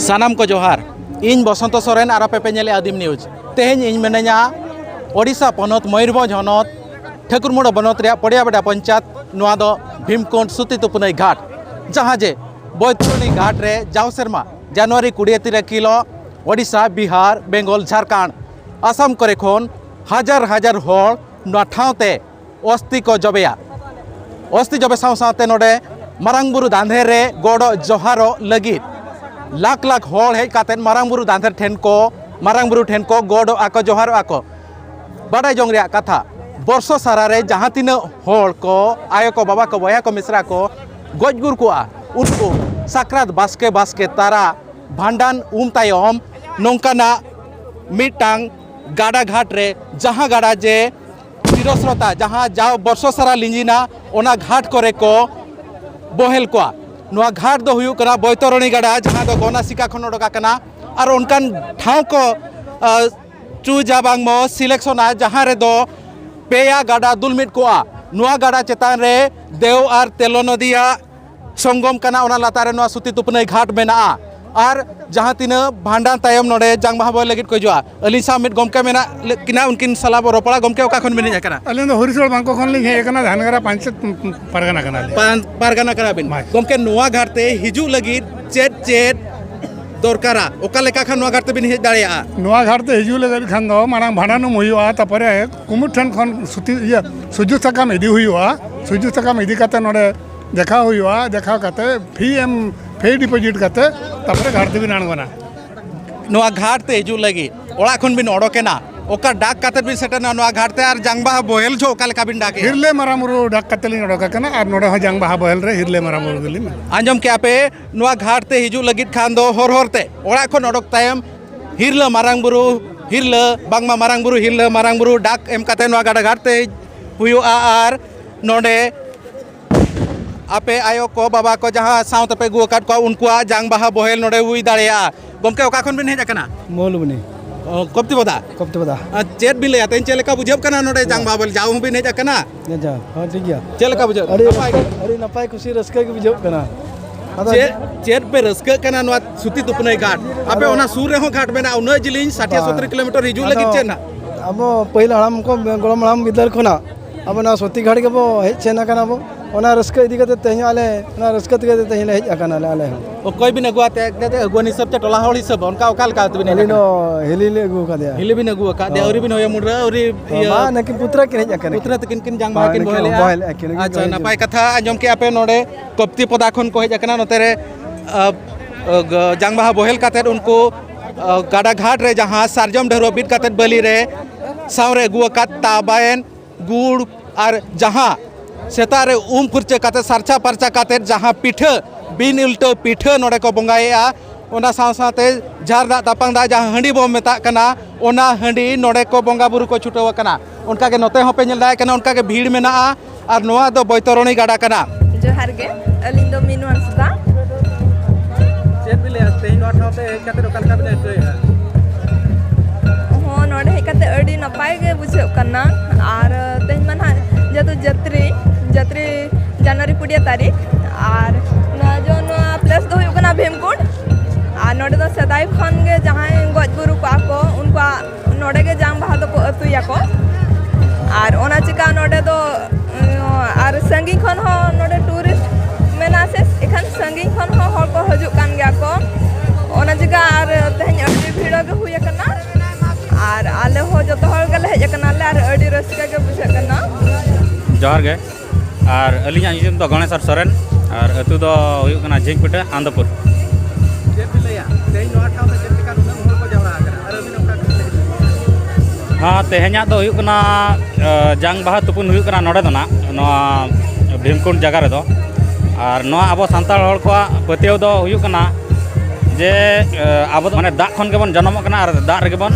सानाम को जोहार इन बसंत सोरेन और पे पेले आदिम न्यूज तेज इन मिनाया ओडिशा पनत मयूरभंज हनत ठाकुरमुड़ा बनत पड़ियाबेड़ा पंचायत नोआ दो भीमकुंड सुती तुपुनई घाट जहाँ जे बैतरणी घाट रे जाव सेरमा जनवरी 20 किलो ओडिशा बिहार बेंगल झारखंड आसाम करे खन हजार हजार हर नोआ ठावते अस्थि को जबेया अस्थि जबे साथे नोडे मारांग बुरु दांधे रे गड़ो जोहारो लगित लाख लाख हर हेज कातेन मारांग बुरु दांधे ठेन को गड़ो आको जोहारो आको बाडाय जंग रेया कथा बर्षो सारा रे जहाँ तीना हर को आयो को बाबा को बया को मिश्रा को गजगुर को उनको साक्रात बास्के बास्के तारा भांडान तायम नौकाना मिटांग गाड़ा घाट रे जहाँ गाड़ा जे चिरस्रोता जहाँ जाओ बर्षो सारा लिंजिना ओना घाट करे को बोहेल को नोआ घाट दो हुयु कना बैतरणी गाड़ा जहाँ दो गनासिका खन ओडोका कना और उनकान ठाव को चू जाबांग मो सिलेक्शना जहाँ रे दो पेया गाड़ा दुलमिट को नोआ गाड़ा चेतान रे देव और तेलो नदिया संगम कना ओना लातारे नोआ सुती तुपनई घाट मेना और जहाँ तीना भांडान तायम नोडे जांग बाहा बोय लगित को जोआ अली सा मिट गमके मेना किना उनकिन सला रोपड़ा गमके ओका खन मेनि जाकना अलिन दो हरिसोल बांको खन लिंग हे कना धानगरा पंचायत पारगाना कना पारगाना कना बिन गमके नोआ घाटते हिजु लगित चेत दरकारा ओका लेका खान नोआ घाटते बिन हेज दाड़िया नोआ घाटते हिजु लगित खान दो मारांग भांडानु हुयुआ तापरे कुमुट ठन खन सुती सुजु सकाम इदी हुयुआ सुजु सकाम इदी काते नोडे देखा हुयुआ देखा काते फी डिपोजिट करते तापरे घाटते बिन आणगोना नोआ घाटते हिजु लगी ओड़ा खन बिन ओडोकेना ओका डाक काते बिन सेटना नोआ घाटते आर जांगबाहा बोहेल छो ओका लेका बिन डाके हिरले मारामुरु डाक काते लिन ओडोका कना आर नोडे हो जांगबाहा बोहेल रे हिरले मारामुरु गलिन आंजम के आपे नोआ घाटते हिजु लगित खान दो हरते ओड़ा खन ओडोक तायम हिरले मारांगबुरु हिरले बांगमा मारांगबुरु डाक एम काते नोआ गाड़ा घाटते हुयुआ आर नोडे आपे आयो को बाबा को जहाँ साउथ पे गुआकाट को उनको जांग बाहा बोहेल नोडे हुई दाड़िया गमके ओका खन बिन हेज कना मोलबनी कप्ती बदा चेत बिन लेया तेन चेलेका बुझब कना नोडे जांग बाहा बोल जाऊ बिन हेज कना जा हां ठीक गया चेलेका बुझब अरे नपाय खुशी रस्का के बुझब कना चेत पे रस्का कना नोआ सुती तुपनई घाट आपे ओना सुर रे हो घाट मेना उना जिलिन 60-70 किलोमीटर हिजु लगित चेना अब पहिला हड़ाम को गोलम हड़ाम बिदल खना अब ना सुती घाट के बो हेज चेना कना बो ओना रस्का इदी कते तेह आले ओना रस्का तके तेह ले हेज आकाना आले ओ कोई बिन अगुआ ते अगुआ हिसाब ते टोला हड़ हिसाब उनका ओकाल का बिन हिलिनो हिलिले अगु का दे हिलि बिन अगु का दे औरी बिन होय मुडरा औरी मा नकि पुत्रा किन हेज आकाना पुत्रा तकिन किन जांग बा किन बोले अच्छा नपाय कथा आंजम के आपे नोडे कप्ती पदा खन को हेज आकाना नते रे जांग बा बोहेल काते उनको गाड़ा घाट रे जहां सारजम ढेरो बिट काते बली रे सावरे अगु का ताबायन गुड़ और जहाँ सेतारे फुरचे काते सारचा परचा काते जहाँ पिठा बिन उल्टो पिठा नोडे को बंगाया ओना साथे झार दा तापांग दा जहाँ हंडी बो मेता कना ओना हंडी नोडे को बंगा बुरु को छुटवा कना उनका के नोते होपे नेल दाय कना उनका के भीड़ मेना और नोआ दो बैतरणी गाड़ा कना जोहार गे अलिन दो मिनु हंसदा चेत बिले तेहि नोआ ठावते काते ओका लेका बिले तोय हो नोडे हेकाते अडी नपाय गे बुझे कना और तेन मन जतो जत्री जनवरी 20 तारीख और जो प्लेस दो हुयुकना भीमकुंड और नोडे दो सदाई खन गे जहाँ गजबुरु को उनको नोडे गे जांग बाहा दो को अतुया को और ओना चिका नोडे दो और संगी खन हो नोडे टूरिस्ट मेना से एखन संगी खन हो हर को हजु कान गया को ओना चिका और तेहन अडी भीड़ गे हुय कना और आले हो जतो हर गले हेज कना ले और अडी रस्का के बुझे कना जोहार गे और अलिया निजम तो गणेश सोरेन और अतु दो हुयुक कना झिंगपिटा आंदपुर चेत लैया तेई नोआ ठाव ते चेत का नुन हर को जावरा कना और अबिन ओका हां तेहन्या दो हुयुक कना जांग बाहा तुपुन हुयुक कना नोडे दना नोआ भीमकुंड जगह रे दो और नोआ आबो सांताल हर को पतेव दो हुयुक कना जे आबो माने दा खन के बन जन्म कना और दा रे बन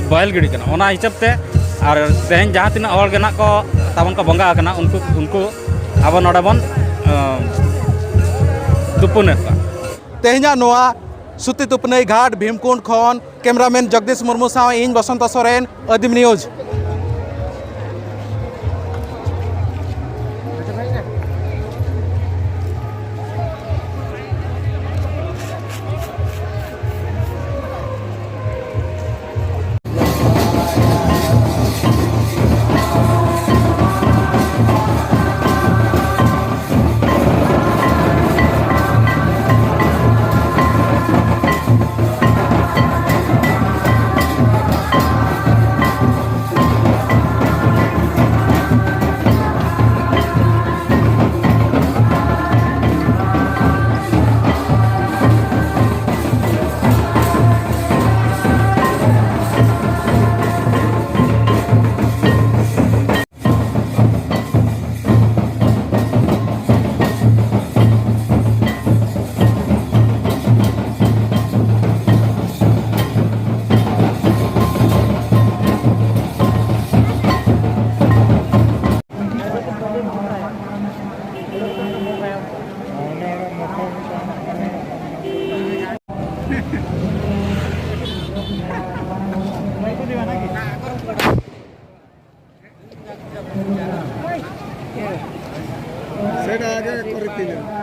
बहल गिड़ी कना ओना हिसाब ते और तेहन जहाँ तीना हर गेना को ताबन को बंगा कना उनको अब नोडे बन तुपुन तेहना नोआ सुती तुपनई घाट भीमकुंड खन कैमरामैन जगदीश मुर्मू साव इन बसंत सोरेन आदिम न्यूज। सेटा आगे करती है